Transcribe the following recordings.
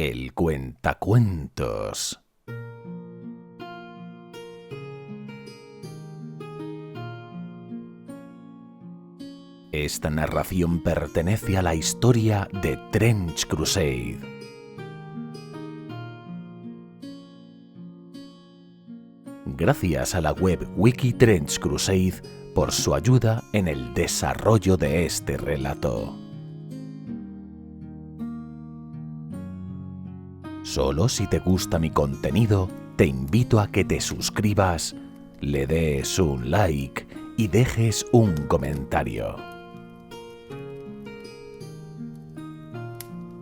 El Cuentacuentos. Esta narración pertenece a la historia de Trench Crusade. Gracias a la web Wiki Trench Crusade por su ayuda en el desarrollo de este relato. Solo si te gusta mi contenido, te invito a que te suscribas, le des un like y dejes un comentario.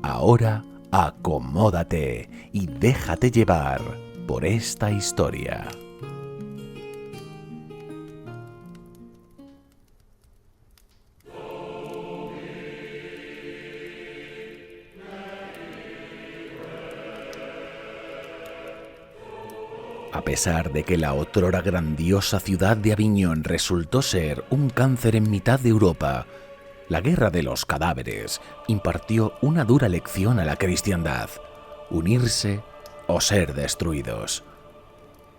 Ahora acomódate y déjate llevar por esta historia. A pesar de que la otrora grandiosa ciudad de Aviñón resultó ser un cáncer en mitad de Europa, la guerra de los cadáveres impartió una dura lección a la cristiandad: unirse o ser destruidos.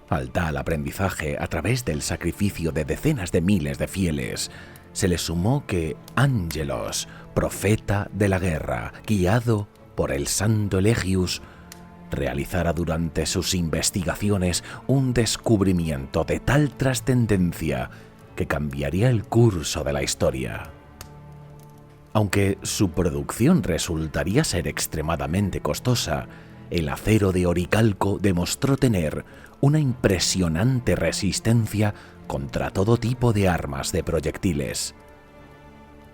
Al tal aprendizaje, a través del sacrificio de decenas de miles de fieles, se le sumó que Ángelos, profeta de la guerra, guiado por el santo Elegius, realizara durante sus investigaciones un descubrimiento de tal trascendencia que cambiaría el curso de la historia. Aunque su producción resultaría ser extremadamente costosa, el acero de oricalco demostró tener una impresionante resistencia contra todo tipo de armas de proyectiles.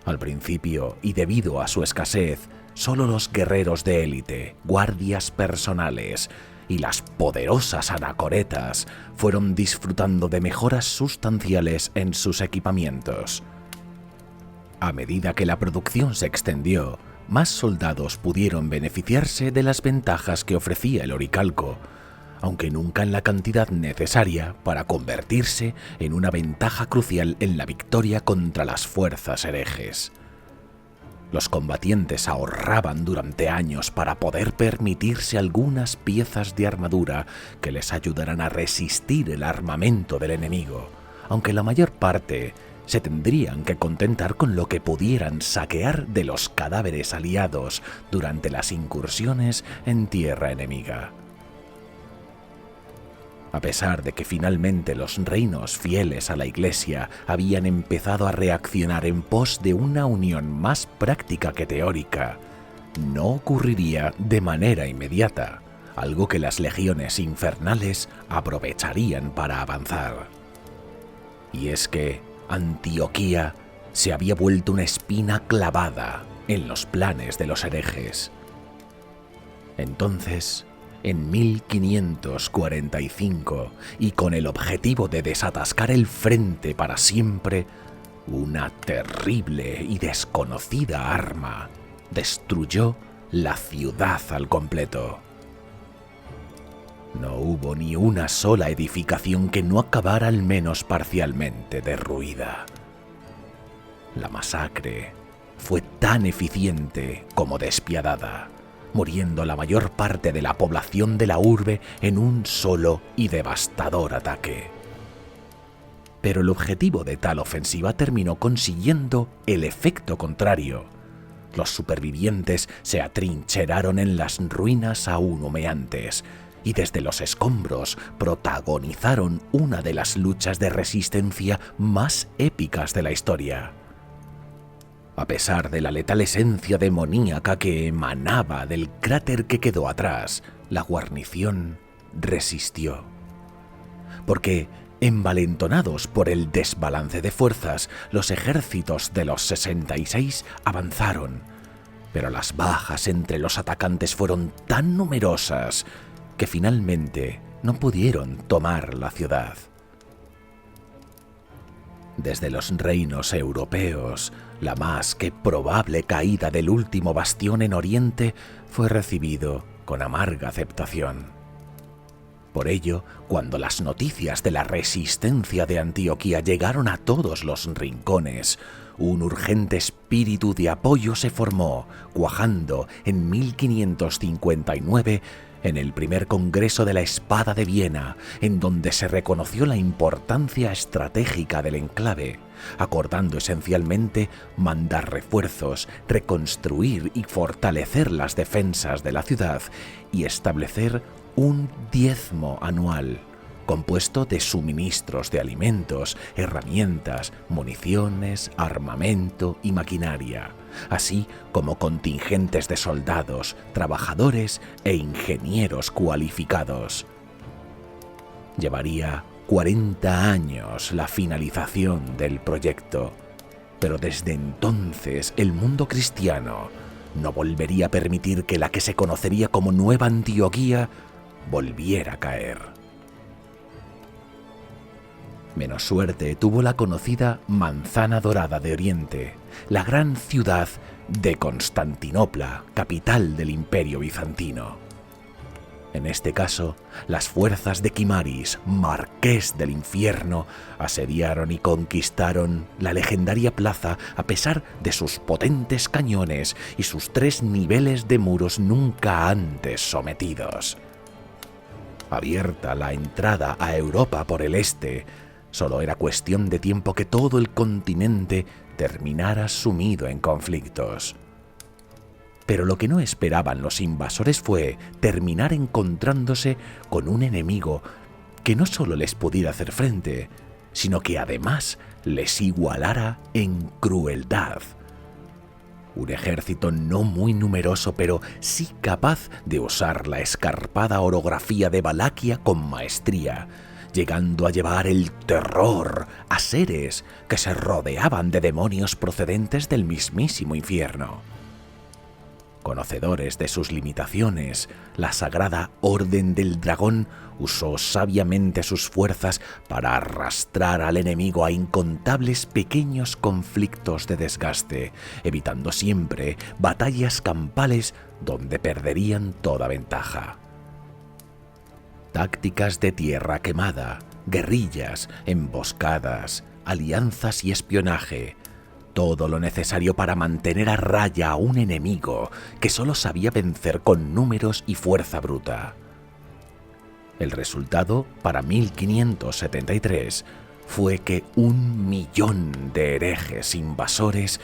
Al principio, y debido a su escasez, solo los guerreros de élite, guardias personales y las poderosas anacoretas fueron disfrutando de mejoras sustanciales en sus equipamientos. A medida que la producción se extendió, más soldados pudieron beneficiarse de las ventajas que ofrecía el oricalco, aunque nunca en la cantidad necesaria para convertirse en una ventaja crucial en la victoria contra las fuerzas herejes. Los combatientes ahorraban durante años para poder permitirse algunas piezas de armadura que les ayudaran a resistir el armamento del enemigo, aunque la mayor parte se tendrían que contentar con lo que pudieran saquear de los cadáveres aliados durante las incursiones en tierra enemiga. A pesar de que finalmente los reinos fieles a la Iglesia habían empezado a reaccionar en pos de una unión más práctica que teórica, no ocurriría de manera inmediata, algo que las legiones infernales aprovecharían para avanzar. Y es que Antioquía se había vuelto una espina clavada en los planes de los herejes. Entonces, en 1545, y con el objetivo de desatascar el frente para siempre, una terrible y desconocida arma destruyó la ciudad al completo. No hubo ni una sola edificación que no acabara al menos parcialmente derruida. La masacre fue tan eficiente como despiadada, muriendo la mayor parte de la población de la urbe en un solo y devastador ataque. Pero el objetivo de tal ofensiva terminó consiguiendo el efecto contrario. Los supervivientes se atrincheraron en las ruinas aún humeantes y desde los escombros protagonizaron una de las luchas de resistencia más épicas de la historia. A pesar de la letal esencia demoníaca que emanaba del cráter que quedó atrás, la guarnición resistió. Porque, envalentonados por el desbalance de fuerzas, los ejércitos de los 66 avanzaron, pero las bajas entre los atacantes fueron tan numerosas que finalmente no pudieron tomar la ciudad. Desde los reinos europeos, la más que probable caída del último bastión en Oriente fue recibido con amarga aceptación. Por ello, cuando las noticias de la resistencia de Antioquía llegaron a todos los rincones, un urgente espíritu de apoyo se formó, cuajando en 1559 en el primer Congreso de la Espada de Viena, en donde se reconoció la importancia estratégica del enclave, acordando esencialmente mandar refuerzos, reconstruir y fortalecer las defensas de la ciudad y establecer un diezmo anual, compuesto de suministros de alimentos, herramientas, municiones, armamento y maquinaria, así como contingentes de soldados, trabajadores e ingenieros cualificados. Llevaría 40 años la finalización del proyecto, pero desde entonces el mundo cristiano no volvería a permitir que la que se conocería como Nueva Antioquía volviera a caer. Menos suerte tuvo la conocida Manzana Dorada de Oriente, la gran ciudad de Constantinopla, capital del Imperio Bizantino. En este caso, las fuerzas de Quimaris, marqués del infierno, asediaron y conquistaron la legendaria plaza a pesar de sus potentes cañones y sus 3 niveles de muros nunca antes sometidos. Abierta la entrada a Europa por el este, solo era cuestión de tiempo que todo el continente terminara sumido en conflictos. Pero lo que no esperaban los invasores fue terminar encontrándose con un enemigo que no solo les pudiera hacer frente, sino que además les igualara en crueldad. Un ejército no muy numeroso, pero sí capaz de usar la escarpada orografía de Valaquia con maestría, llegando a llevar el terror a seres que se rodeaban de demonios procedentes del mismísimo infierno. Conocedores de sus limitaciones, la Sagrada Orden del Dragón usó sabiamente sus fuerzas para arrastrar al enemigo a incontables pequeños conflictos de desgaste, evitando siempre batallas campales donde perderían toda ventaja. Tácticas de tierra quemada, guerrillas, emboscadas, alianzas y espionaje, todo lo necesario para mantener a raya a un enemigo que solo sabía vencer con números y fuerza bruta. El resultado, para 1573, fue que 1.000.000 de herejes invasores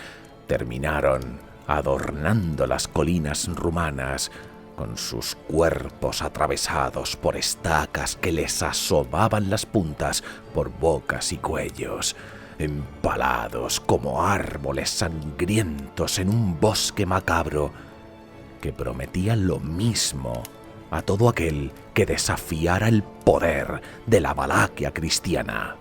terminaron adornando las colinas rumanas con sus cuerpos atravesados por estacas que les asomaban las puntas por bocas y cuellos, empalados como árboles sangrientos en un bosque macabro que prometía lo mismo a todo aquel que desafiara el poder de la Valaquia cristiana.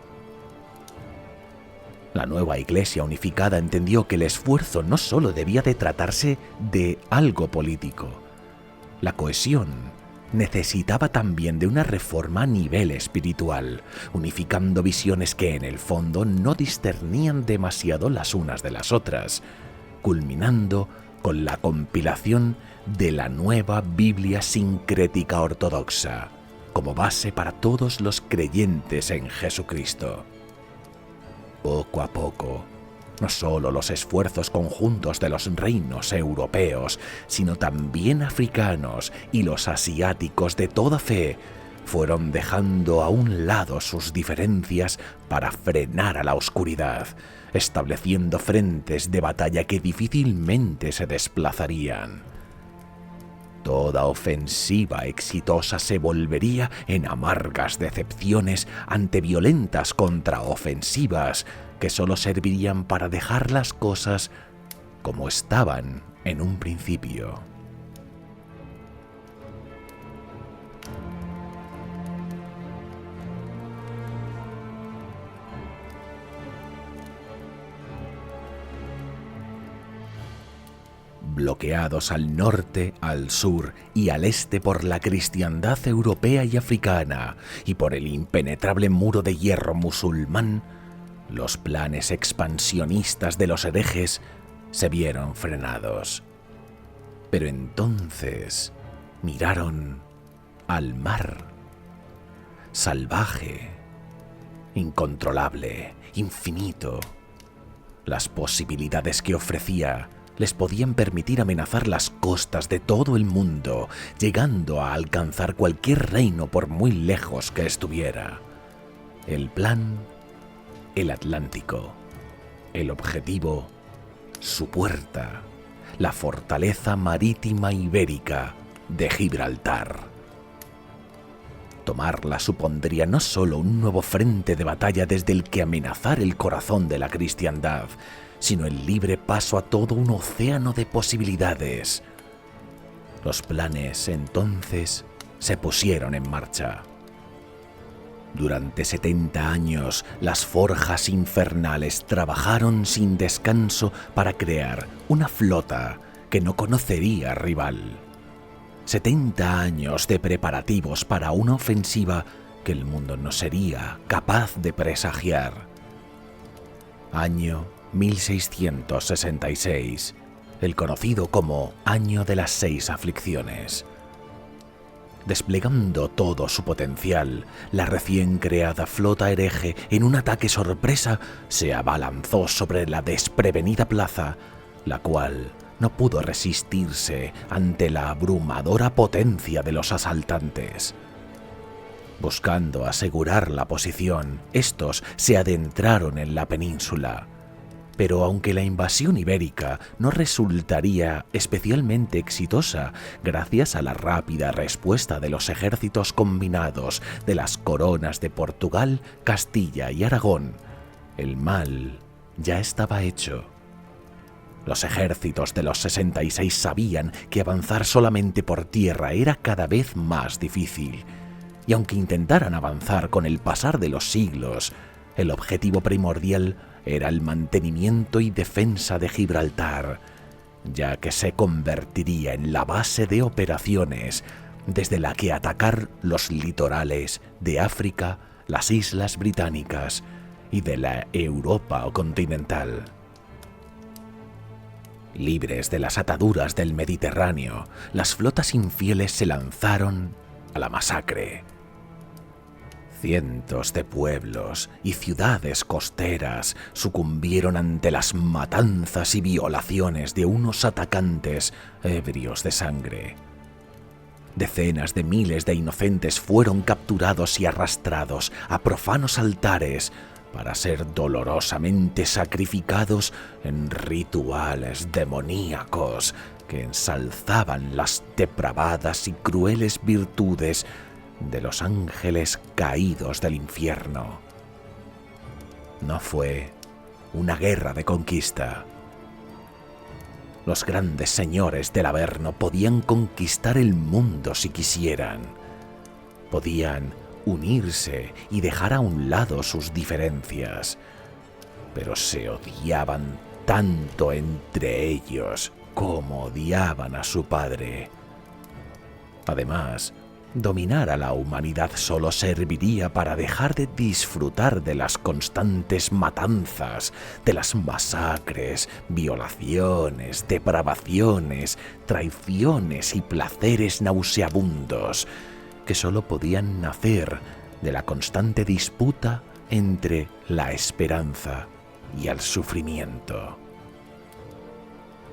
La nueva Iglesia unificada entendió que el esfuerzo no solo debía de tratarse de algo político. La cohesión necesitaba también de una reforma a nivel espiritual, unificando visiones que en el fondo no discernían demasiado las unas de las otras, culminando con la compilación de la nueva Biblia sincrética ortodoxa, como base para todos los creyentes en Jesucristo. Poco a poco, no solo los esfuerzos conjuntos de los reinos europeos, sino también africanos y los asiáticos de toda fe, fueron dejando a un lado sus diferencias para frenar a la oscuridad, estableciendo frentes de batalla que difícilmente se desplazarían. Toda ofensiva exitosa se volvería en amargas decepciones ante violentas contraofensivas que solo servirían para dejar las cosas como estaban en un principio. Bloqueados al norte, al sur y al este por la cristiandad europea y africana y por el impenetrable muro de hierro musulmán, los planes expansionistas de los herejes se vieron frenados. Pero entonces miraron al mar. salvaje, incontrolable, infinito. Las posibilidades que ofrecía les podían permitir amenazar las costas de todo el mundo, llegando a alcanzar cualquier reino por muy lejos que estuviera. El plan, el Atlántico. El objetivo, su puerta, la fortaleza marítima ibérica de Gibraltar. Tomarla supondría no solo un nuevo frente de batalla desde el que amenazar el corazón de la cristiandad, sino el libre paso a todo un océano de posibilidades. Los planes, entonces, se pusieron en marcha. Durante 70 años, las forjas infernales trabajaron sin descanso para crear una flota que no conocería rival. 70 años de preparativos para una ofensiva que el mundo no sería capaz de presagiar. Año 1666, el conocido como Año de las 6 Aflicciones. Desplegando todo su potencial, la recién creada flota hereje, en un ataque sorpresa, se abalanzó sobre la desprevenida plaza, la cual no pudo resistirse ante la abrumadora potencia de los asaltantes. Buscando asegurar la posición, estos se adentraron en la península. Pero aunque la invasión ibérica no resultaría especialmente exitosa gracias a la rápida respuesta de los ejércitos combinados de las coronas de Portugal, Castilla y Aragón, el mal ya estaba hecho. Los ejércitos de los 66 sabían que avanzar solamente por tierra era cada vez más difícil, y aunque intentaran avanzar con el pasar de los siglos, el objetivo primordial era el mantenimiento y defensa de Gibraltar, ya que se convertiría en la base de operaciones desde la que atacar los litorales de África, las Islas Británicas y de la Europa continental. Libres de las ataduras del Mediterráneo, las flotas infieles se lanzaron a la masacre. Cientos de pueblos y ciudades costeras sucumbieron ante las matanzas y violaciones de unos atacantes ebrios de sangre. Decenas de miles de inocentes fueron capturados y arrastrados a profanos altares para ser dolorosamente sacrificados en rituales demoníacos que ensalzaban las depravadas y crueles virtudes de los ángeles caídos del infierno. No fue una guerra de conquista. Los grandes señores del Averno podían conquistar el mundo si quisieran. Podían unirse y dejar a un lado sus diferencias, pero se odiaban tanto entre ellos como odiaban a su padre. Además, dominar a la humanidad solo serviría para dejar de disfrutar de las constantes matanzas, de las masacres, violaciones, depravaciones, traiciones y placeres nauseabundos que solo podían nacer de la constante disputa entre la esperanza y el sufrimiento.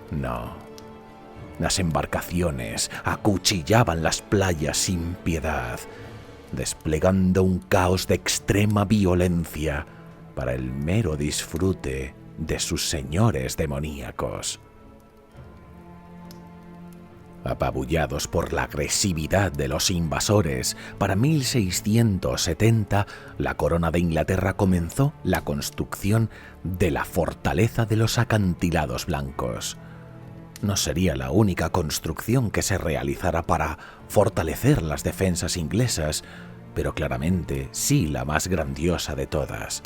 No. Las embarcaciones acuchillaban las playas sin piedad, desplegando un caos de extrema violencia para el mero disfrute de sus señores demoníacos. Apabullados por la agresividad de los invasores, para 1670 la corona de Inglaterra comenzó la construcción de la fortaleza de los acantilados blancos. No sería la única construcción que se realizara para fortalecer las defensas inglesas, pero claramente sí la más grandiosa de todas.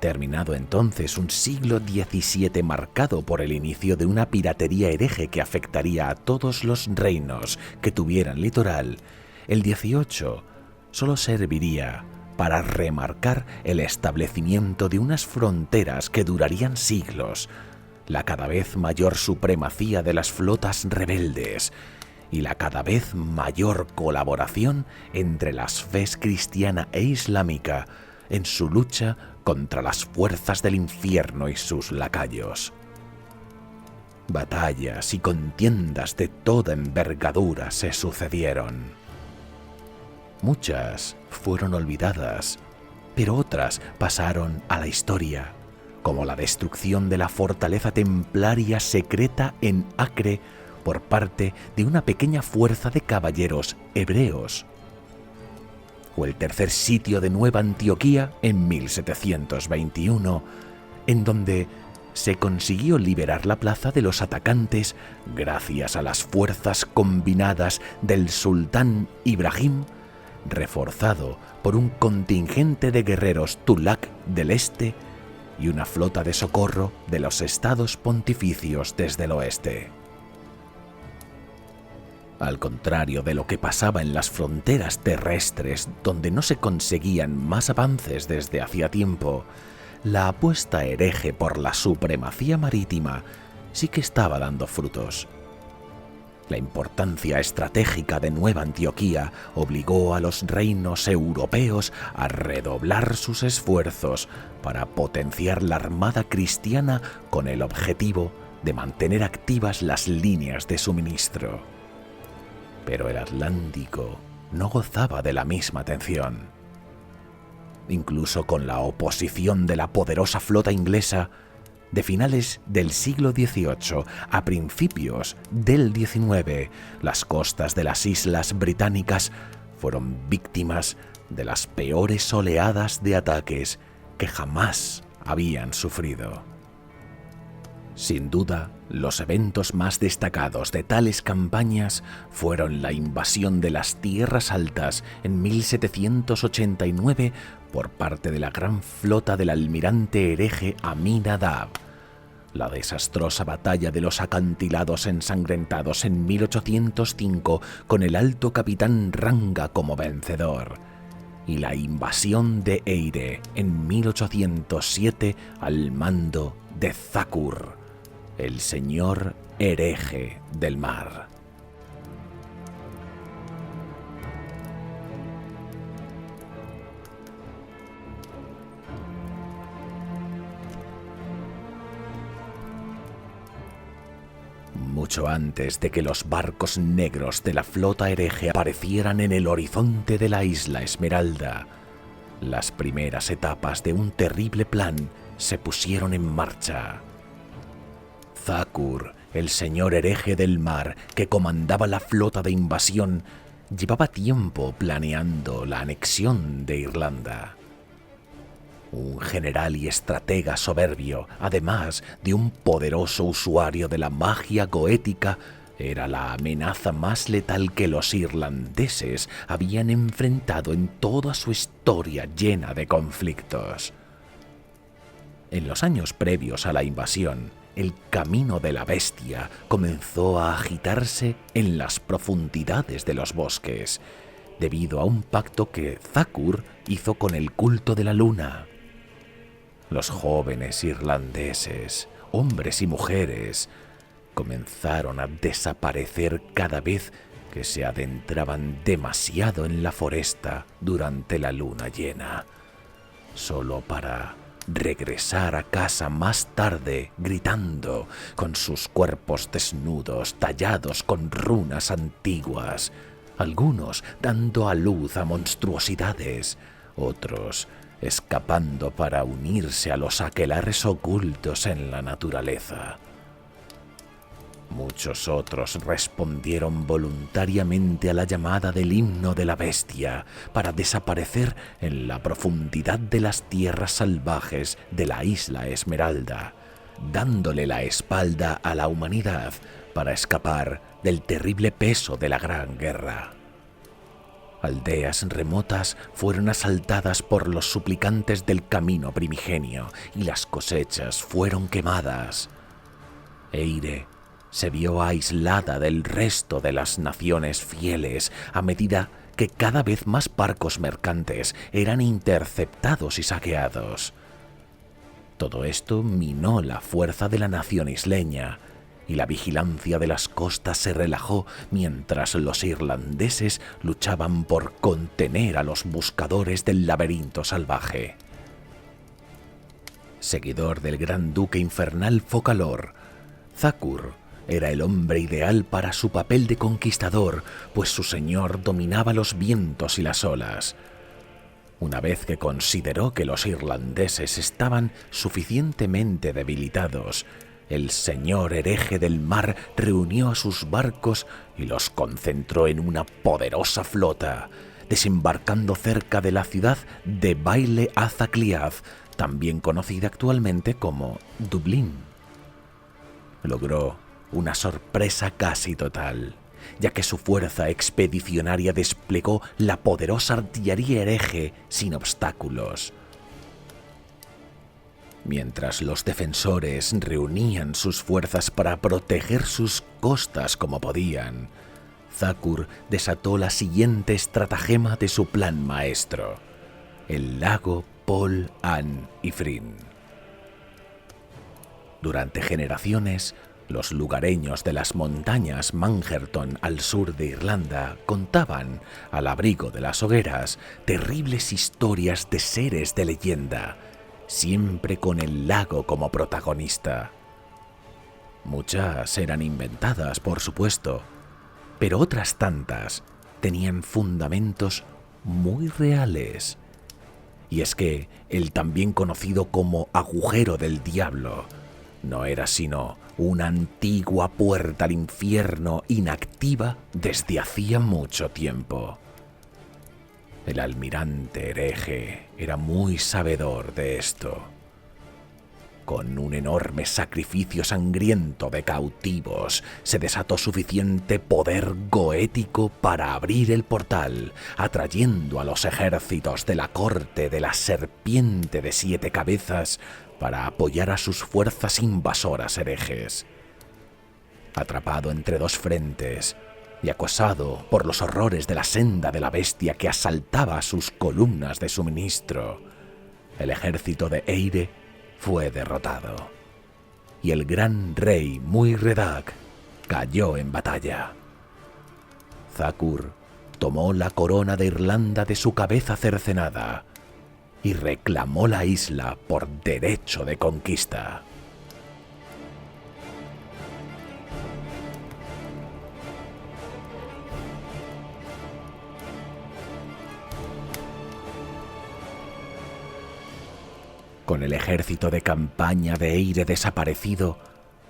Terminado entonces un siglo XVII marcado por el inicio de una piratería hereje que afectaría a todos los reinos que tuvieran litoral, el XVIII solo serviría para remarcar el establecimiento de unas fronteras que durarían siglos, la cada vez mayor supremacía de las flotas rebeldes, y la cada vez mayor colaboración entre las fes cristiana e islámica en su lucha contra las fuerzas del infierno y sus lacayos. Batallas y contiendas de toda envergadura se sucedieron. Muchas fueron olvidadas, pero otras pasaron a la historia, como la destrucción de la fortaleza templaria secreta en Acre por parte de una pequeña fuerza de caballeros hebreos, o el tercer sitio de Nueva Antioquía en 1721, en donde se consiguió liberar la plaza de los atacantes gracias a las fuerzas combinadas del sultán Ibrahim, reforzado por un contingente de guerreros Tulak del este y una flota de socorro de los estados pontificios desde el oeste. Al contrario de lo que pasaba en las fronteras terrestres, donde no se conseguían más avances desde hacía tiempo, la apuesta hereje por la supremacía marítima sí que estaba dando frutos. La importancia estratégica de Nueva Antioquía obligó a los reinos europeos a redoblar sus esfuerzos para potenciar la armada cristiana con el objetivo de mantener activas las líneas de suministro. Pero el Atlántico no gozaba de la misma atención. Incluso con la oposición de la poderosa flota inglesa, de finales del siglo XVIII a principios del XIX, las costas de las islas británicas fueron víctimas de las peores oleadas de ataques que jamás habían sufrido. Sin duda, los eventos más destacados de tales campañas fueron la invasión de las Tierras Altas en 1789 por parte de la gran flota del almirante hereje Amin Adab, la desastrosa batalla de los acantilados ensangrentados en 1805 con el alto capitán Ranga como vencedor, y la invasión de Eire en 1807 al mando de Thakur, el señor hereje del mar. Mucho antes de que los barcos negros de la flota hereje aparecieran en el horizonte de la isla Esmeralda, las primeras etapas de un terrible plan se pusieron en marcha. Thakur, el señor hereje del mar que comandaba la flota de invasión, llevaba tiempo planeando la anexión de Irlanda. Un general y estratega soberbio, además de un poderoso usuario de la magia goética, era la amenaza más letal que los irlandeses habían enfrentado en toda su historia llena de conflictos. En los años previos a la invasión, el camino de la bestia comenzó a agitarse en las profundidades de los bosques, debido a un pacto que Thakur hizo con el culto de la luna. Los jóvenes irlandeses, hombres y mujeres, comenzaron a desaparecer cada vez que se adentraban demasiado en la foresta durante la luna llena, solo para regresar a casa más tarde gritando, con sus cuerpos desnudos tallados con runas antiguas, algunos dando a luz a monstruosidades, otros escapando para unirse a los aquelarres ocultos en la naturaleza. Muchos otros respondieron voluntariamente a la llamada del himno de la bestia para desaparecer en la profundidad de las tierras salvajes de la isla Esmeralda, dándole la espalda a la humanidad para escapar del terrible peso de la Gran Guerra. Aldeas remotas fueron asaltadas por los suplicantes del camino primigenio y las cosechas fueron quemadas. Eire se vio aislada del resto de las naciones fieles a medida que cada vez más barcos mercantes eran interceptados y saqueados. Todo esto minó la fuerza de la nación isleña y la vigilancia de las costas se relajó mientras los irlandeses luchaban por contener a los buscadores del laberinto salvaje. Seguidor del gran duque infernal Focalor, Thakur era el hombre ideal para su papel de conquistador, pues su señor dominaba los vientos y las olas. Una vez que consideró que los irlandeses estaban suficientemente debilitados, el señor hereje del mar reunió a sus barcos y los concentró en una poderosa flota, desembarcando cerca de la ciudad de Baile Athacliath, también conocida actualmente como Dublín. Logró una sorpresa casi total, ya que su fuerza expedicionaria desplegó la poderosa artillería hereje sin obstáculos. Mientras los defensores reunían sus fuerzas para proteger sus costas como podían, Thakur desató la siguiente estratagema de su plan maestro: el lago Pol An Ifrin. Durante generaciones, los lugareños de las montañas Mangerton al sur de Irlanda contaban, al abrigo de las hogueras, terribles historias de seres de leyenda, siempre con el lago como protagonista. Muchas eran inventadas, por supuesto, pero otras tantas tenían fundamentos muy reales. Y es que el también conocido como agujero del diablo no era sino una antigua puerta al infierno inactiva desde hacía mucho tiempo. El almirante hereje era muy sabedor de esto. Con un enorme sacrificio sangriento de cautivos, se desató suficiente poder goético para abrir el portal, atrayendo a los ejércitos de la corte de la serpiente de 7 cabezas para apoyar a sus fuerzas invasoras herejes. Atrapado entre 2 frentes y acosado por los horrores de la senda de la bestia que asaltaba sus columnas de suministro, el ejército de Eire fue derrotado, y el gran rey Muirredag cayó en batalla. Thakur tomó la corona de Irlanda de su cabeza cercenada y reclamó la isla por derecho de conquista. Con el ejército de campaña de Eire desaparecido,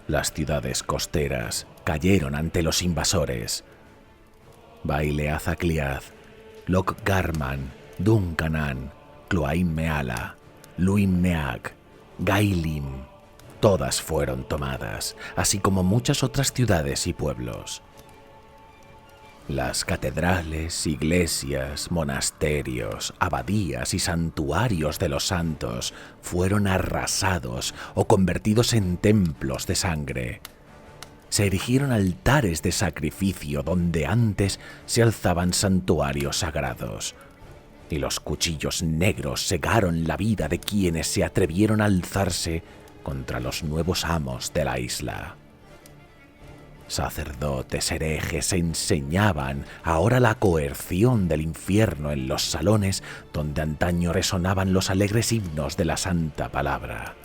las ciudades costeras cayeron ante los invasores. Baile Athacliath, Loch Garman, Duncannon, Cloain Meala, Luim Neag, Gaelim, todas fueron tomadas, así como muchas otras ciudades y pueblos. Las catedrales, iglesias, monasterios, abadías y santuarios de los santos fueron arrasados o convertidos en templos de sangre. Se erigieron altares de sacrificio donde antes se alzaban santuarios sagrados, y los cuchillos negros segaron la vida de quienes se atrevieron a alzarse contra los nuevos amos de la isla. Sacerdotes herejes enseñaban ahora la coerción del infierno en los salones donde antaño resonaban los alegres himnos de la santa palabra.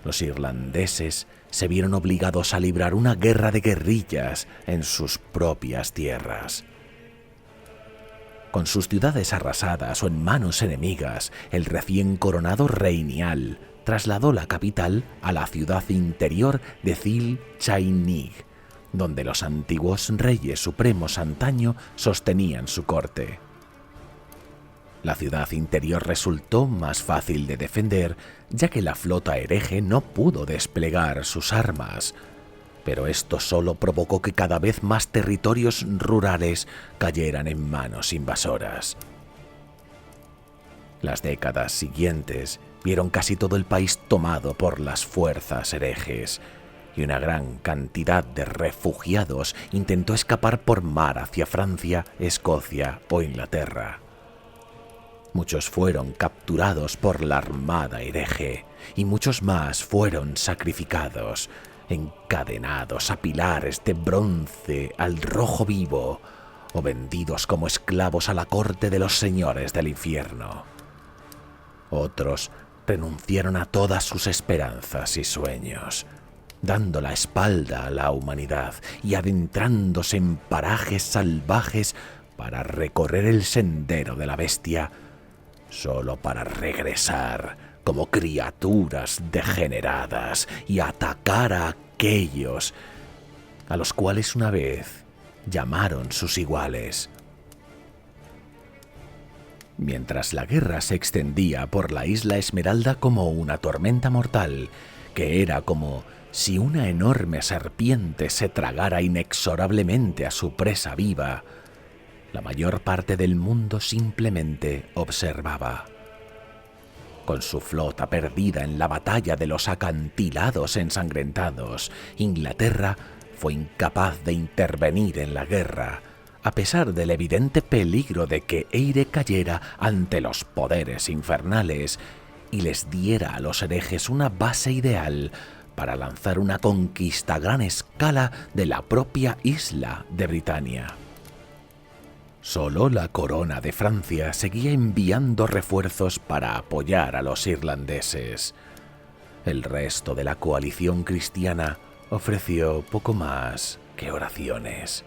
Los irlandeses se vieron obligados a librar una guerra de guerrillas en sus propias tierras. Con sus ciudades arrasadas o en manos enemigas, el recién coronado rey Niall trasladó la capital a la ciudad interior de Thil Chainig, donde los antiguos reyes supremos antaño sostenían su corte. La ciudad interior resultó más fácil de defender, ya que la flota hereje no pudo desplegar sus armas, pero esto solo provocó que cada vez más territorios rurales cayeran en manos invasoras. Las décadas siguientes vieron casi todo el país tomado por las fuerzas herejes, y una gran cantidad de refugiados intentó escapar por mar hacia Francia, Escocia o Inglaterra. Muchos fueron capturados por la armada hereje, y muchos más fueron sacrificados, encadenados a pilares de bronce al rojo vivo o vendidos como esclavos a la corte de los señores del infierno. Otros renunciaron a todas sus esperanzas y sueños, dando la espalda a la humanidad y adentrándose en parajes salvajes para recorrer el sendero de la bestia, solo para regresar como criaturas degeneradas y atacar a aquellos a los cuales una vez llamaron sus iguales. Mientras la guerra se extendía por la isla Esmeralda como una tormenta mortal, que era como si una enorme serpiente se tragara inexorablemente a su presa viva, la mayor parte del mundo simplemente observaba. Con su flota perdida en la batalla de los acantilados ensangrentados, Inglaterra fue incapaz de intervenir en la guerra, a pesar del evidente peligro de que Eire cayera ante los poderes infernales y les diera a los herejes una base ideal para lanzar una conquista a gran escala de la propia isla de Britania. Solo la corona de Francia seguía enviando refuerzos para apoyar a los irlandeses. El resto de la coalición cristiana ofreció poco más que oraciones.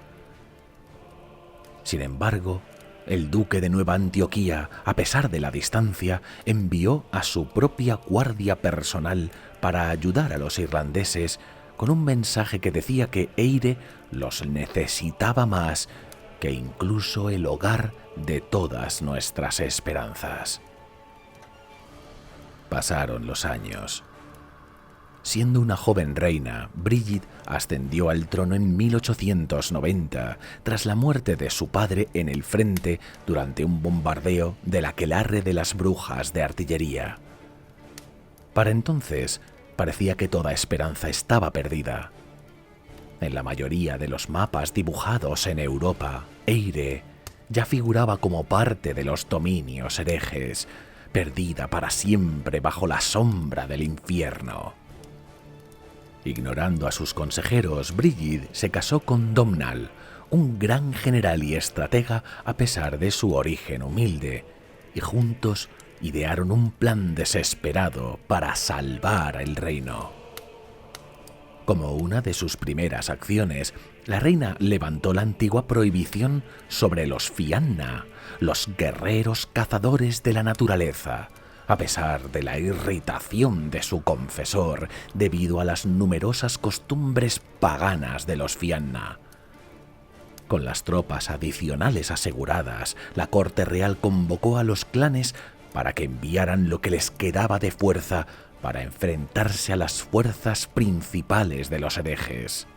Sin embargo, el duque de Nueva Antioquía, a pesar de la distancia, envió a su propia guardia personal para ayudar a los irlandeses con un mensaje que decía que Eire los necesitaba más que incluso el hogar de todas nuestras esperanzas. Pasaron los años. Siendo una joven reina, Brígid ascendió al trono en 1890, tras la muerte de su padre en el frente durante un bombardeo del aquelarre de las brujas de artillería. Para entonces, parecía que toda esperanza estaba perdida. En la mayoría de los mapas dibujados en Europa, Eire ya figuraba como parte de los dominios herejes, perdida para siempre bajo la sombra del infierno. Ignorando a sus consejeros, Brígid se casó con Domnall, un gran general y estratega a pesar de su origen humilde, y juntos idearon un plan desesperado para salvar el reino. Como una de sus primeras acciones, la reina levantó la antigua prohibición sobre los Fianna, los guerreros cazadores de la naturaleza, a pesar de la irritación de su confesor debido a las numerosas costumbres paganas de los Fianna. Con las tropas adicionales aseguradas, la corte real convocó a los clanes para que enviaran lo que les quedaba de fuerza para enfrentarse a las fuerzas principales de los herejes.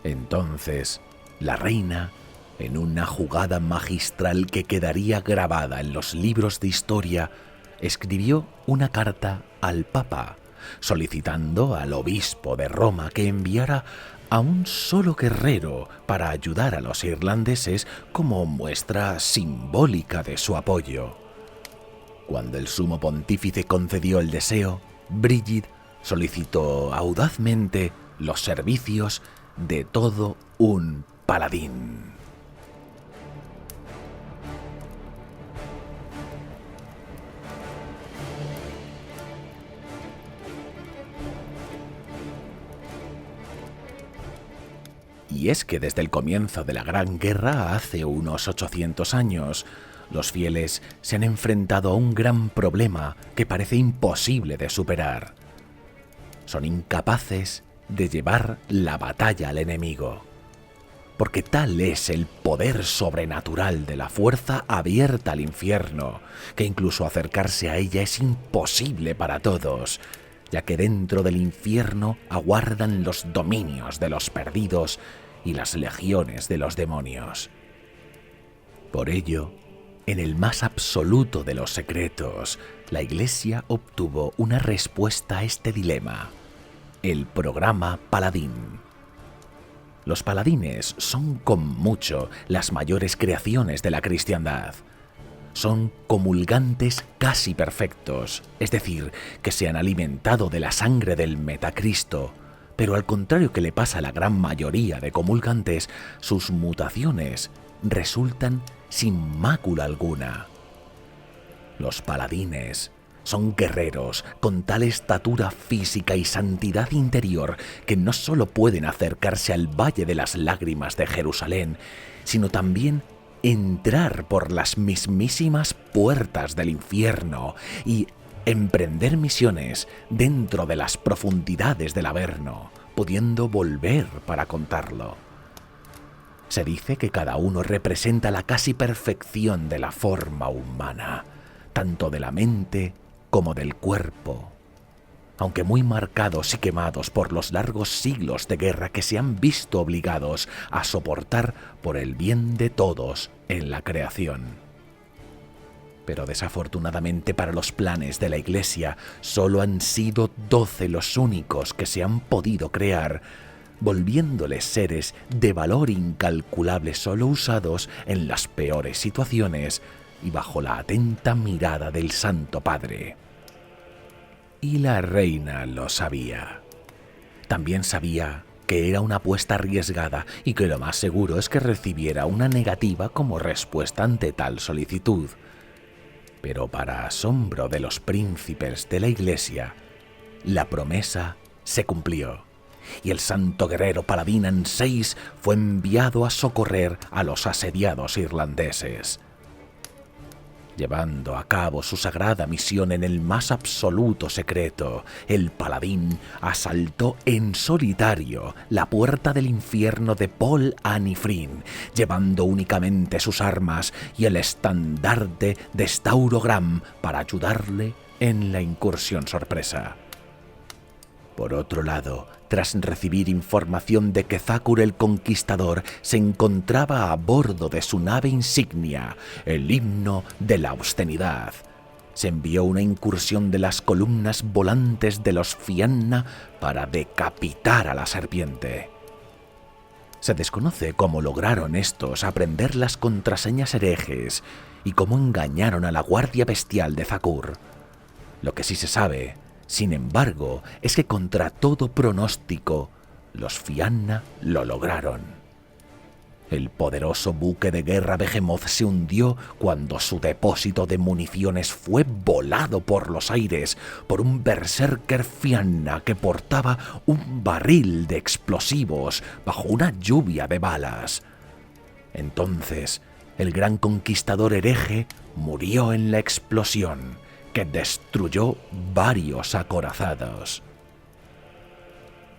Entonces, la reina, en una jugada magistral que quedaría grabada en los libros de historia, escribió una carta al Papa, solicitando al obispo de Roma que enviara a un solo guerrero para ayudar a los irlandeses como muestra simbólica de su apoyo. Cuando el sumo pontífice concedió el deseo, Brígid solicitó audazmente los servicios de todo un paladín. Y es que desde el comienzo de la Gran Guerra, hace unos 800 años, los fieles se han enfrentado a un gran problema que parece imposible de superar. Son incapaces de llevar la batalla al enemigo, porque tal es el poder sobrenatural de la fuerza abierta al infierno, que incluso acercarse a ella es imposible para todos, ya que dentro del infierno aguardan los dominios de los perdidos y las legiones de los demonios. Por ello, en el más absoluto de los secretos, la Iglesia obtuvo una respuesta a este dilema: el programa Paladín. Los paladines son con mucho las mayores creaciones de la cristiandad. Son comulgantes casi perfectos, es decir, que se han alimentado de la sangre del Metacristo, Pero al contrario que le pasa a la gran mayoría de comulgantes, sus mutaciones resultan sin mácula alguna. Los paladines son guerreros con tal estatura física y santidad interior que no solo pueden acercarse al Valle de las Lágrimas de Jerusalén, sino también entrar por las mismísimas puertas del infierno y emprender misiones dentro de las profundidades del Averno, pudiendo volver para contarlo. Se dice que cada uno representa la casi perfección de la forma humana, tanto de la mente como del cuerpo, aunque muy marcados y quemados por los largos siglos de guerra que se han visto obligados a soportar por el bien de todos en la creación. Pero desafortunadamente para los planes de la Iglesia solo han sido 12 los únicos que se han podido crear, volviéndoles seres de valor incalculable solo usados en las peores situaciones y bajo la atenta mirada del Santo Padre. Y la reina lo sabía. También sabía que era una apuesta arriesgada y que lo más seguro es que recibiera una negativa como respuesta ante tal solicitud. Pero para asombro de los príncipes de la Iglesia, la promesa se cumplió, y el santo guerrero paladín Anseis fue enviado a socorrer a los asediados irlandeses. Llevando a cabo su sagrada misión en el más absoluto secreto, el paladín asaltó en solitario la puerta del infierno de Paul Anifrin, llevando únicamente sus armas y el estandarte de Staurogram para ayudarle en la incursión sorpresa. Por otro lado, tras recibir información de que Thakur el Conquistador se encontraba a bordo de su nave insignia, el himno de la austeridad, se envió una incursión de las columnas volantes de los Fianna para decapitar a la serpiente. Se desconoce cómo lograron estos aprender las contraseñas herejes y cómo engañaron a la guardia bestial de Thakur. Lo que sí se sabe, sin embargo, es que contra todo pronóstico, los Fianna lo lograron. El poderoso buque de guerra Behemoth se hundió cuando su depósito de municiones fue volado por los aires por un berserker Fianna que portaba un barril de explosivos bajo una lluvia de balas. Entonces, el gran conquistador hereje murió en la explosión, que destruyó varios acorazados.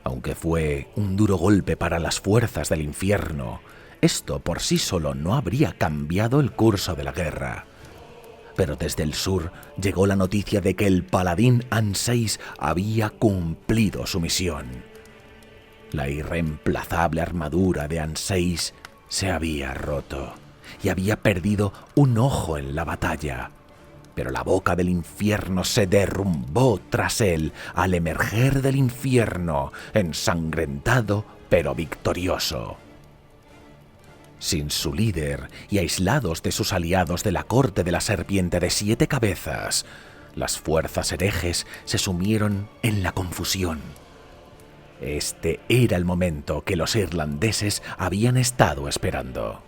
Aunque fue un duro golpe para las fuerzas del infierno, esto por sí solo no habría cambiado el curso de la guerra. Pero desde el sur llegó la noticia de que el paladín Anseis había cumplido su misión. La irreemplazable armadura de Anseis se había roto y había perdido un ojo en la batalla. Pero la boca del infierno se derrumbó tras él al emerger del infierno, ensangrentado pero victorioso. Sin su líder y aislados de sus aliados de la corte de la serpiente de 7 cabezas, las fuerzas herejes se sumieron en la confusión. Este era el momento que los irlandeses habían estado esperando.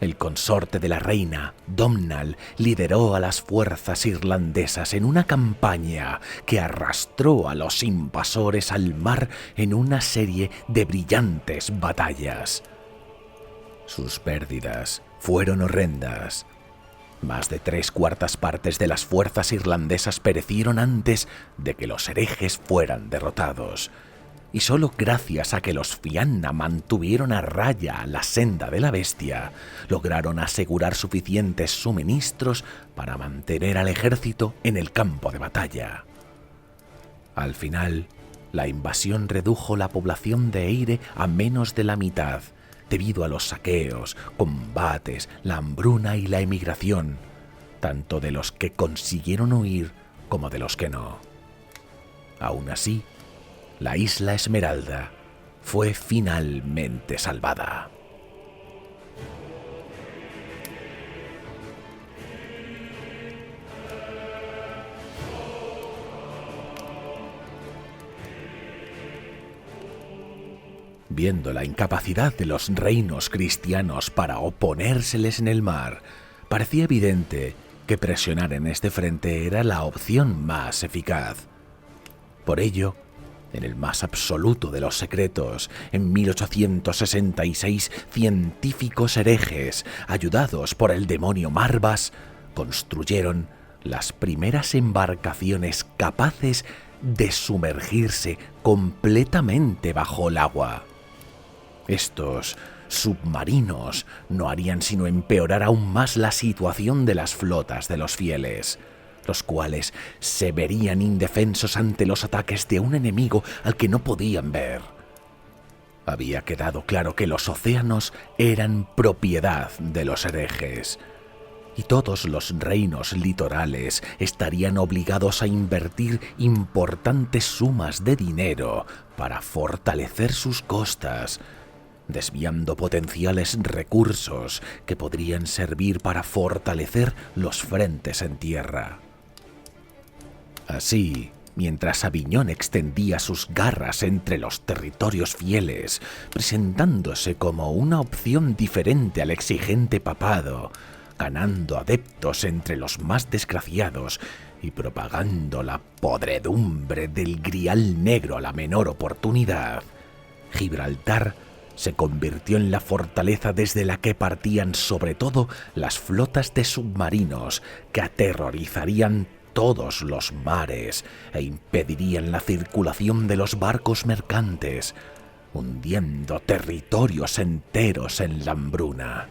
El consorte de la reina, Domnall, lideró a las fuerzas irlandesas en una campaña que arrastró a los invasores al mar en una serie de brillantes batallas. Sus pérdidas fueron horrendas. Más de 3/4 partes de las fuerzas irlandesas perecieron antes de que los herejes fueran derrotados. Y solo gracias a que los Fianna mantuvieron a raya la senda de la bestia, lograron asegurar suficientes suministros para mantener al ejército en el campo de batalla. Al final, la invasión redujo la población de Eire a menos de la mitad, debido a los saqueos, combates, la hambruna y la emigración, tanto de los que consiguieron huir como de los que no. Aún así, la isla Esmeralda fue finalmente salvada. Viendo la incapacidad de los reinos cristianos para oponérseles en el mar, parecía evidente que presionar en este frente era la opción más eficaz. Por ello, en el más absoluto de los secretos, en 1866, científicos herejes, ayudados por el demonio Marbas, construyeron las primeras embarcaciones capaces de sumergirse completamente bajo el agua. Estos submarinos no harían sino empeorar aún más la situación de las flotas de los fieles, los cuales se verían indefensos ante los ataques de un enemigo al que no podían ver. Había quedado claro que los océanos eran propiedad de los herejes, y todos los reinos litorales estarían obligados a invertir importantes sumas de dinero para fortalecer sus costas, desviando potenciales recursos que podrían servir para fortalecer los frentes en tierra. Así, mientras Aviñón extendía sus garras entre los territorios fieles, presentándose como una opción diferente al exigente papado, ganando adeptos entre los más desgraciados y propagando la podredumbre del grial negro a la menor oportunidad, Gibraltar se convirtió en la fortaleza desde la que partían sobre todo las flotas de submarinos que aterrorizarían todos los mares e impedirían la circulación de los barcos mercantes, hundiendo territorios enteros en la hambruna.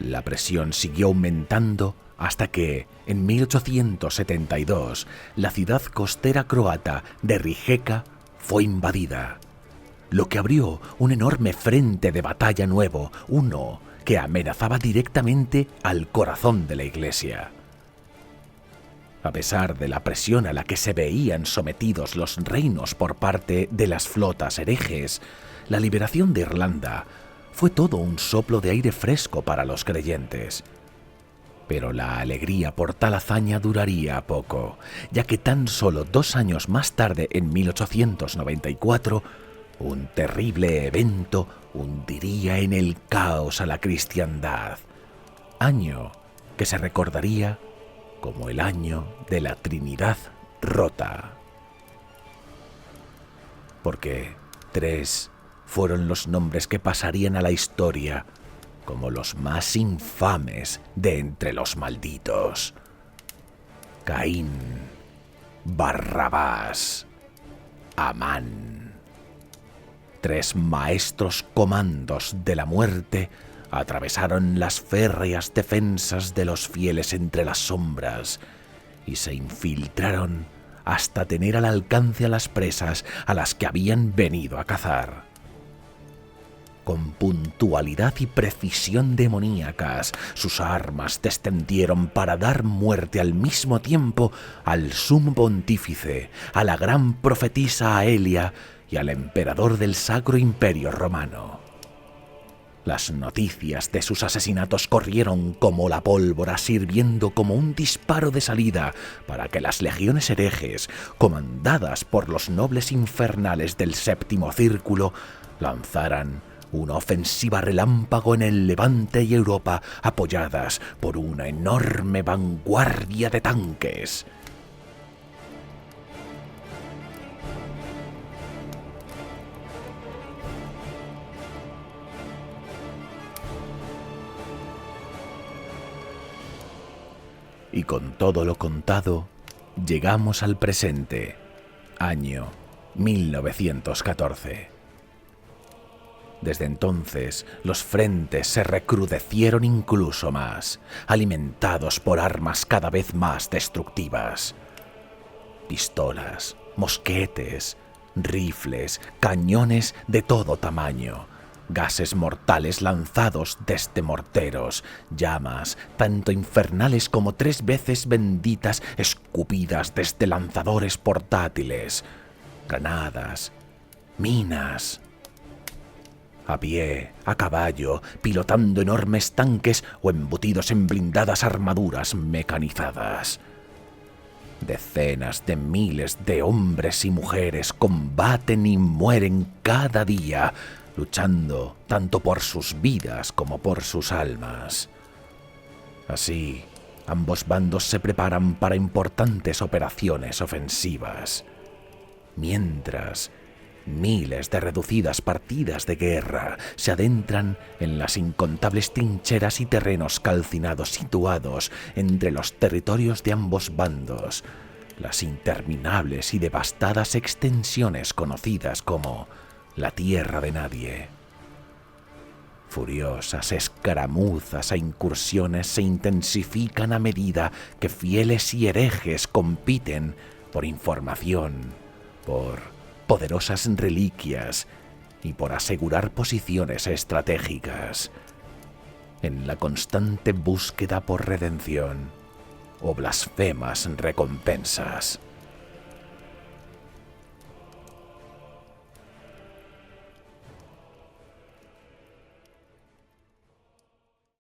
La presión siguió aumentando hasta que, en 1872, la ciudad costera croata de Rijeka fue invadida, lo que abrió un enorme frente de batalla nuevo, uno que amenazaba directamente al corazón de la Iglesia. A pesar de la presión a la que se veían sometidos los reinos por parte de las flotas herejes, la liberación de Irlanda fue todo un soplo de aire fresco para los creyentes. Pero la alegría por tal hazaña duraría poco, ya que tan solo 2 años más tarde, en 1894, un terrible evento hundiría en el caos a la cristiandad, año que se recordaría como el año de la Trinidad rota. Porque 3 fueron los nombres que pasarían a la historia como los más infames de entre los malditos: Caín, Barrabás, Amán. 3 maestros comandos de la muerte atravesaron las férreas defensas de los fieles entre las sombras y se infiltraron hasta tener al alcance a las presas a las que habían venido a cazar. Con puntualidad y precisión demoníacas, sus armas descendieron para dar muerte al mismo tiempo al sumo pontífice, a la gran profetisa Aelia y al emperador del Sacro Imperio Romano. Las noticias de sus asesinatos corrieron como la pólvora, sirviendo como un disparo de salida para que las legiones herejes, comandadas por los nobles infernales del Séptimo Círculo, lanzaran una ofensiva relámpago en el Levante y Europa, apoyadas por una enorme vanguardia de tanques. Y con todo lo contado, llegamos al presente, año 1914. Desde entonces, los frentes se recrudecieron incluso más, alimentados por armas cada vez más destructivas. Pistolas, mosquetes, rifles, cañones de todo tamaño, gases mortales lanzados desde morteros, llamas, tanto infernales como 3 veces benditas, escupidas desde lanzadores portátiles, granadas, minas. A pie, a caballo, pilotando enormes tanques o embutidos en blindadas armaduras mecanizadas. Decenas de miles de hombres y mujeres combaten y mueren cada día, luchando tanto por sus vidas como por sus almas. Así, ambos bandos se preparan para importantes operaciones ofensivas, mientras miles de reducidas partidas de guerra se adentran en las incontables trincheras y terrenos calcinados situados entre los territorios de ambos bandos, las interminables y devastadas extensiones conocidas como la Tierra de Nadie. Furiosas escaramuzas e incursiones se intensifican a medida que fieles y herejes compiten por información, por poderosas reliquias y por asegurar posiciones estratégicas, en la constante búsqueda por redención o blasfemas recompensas.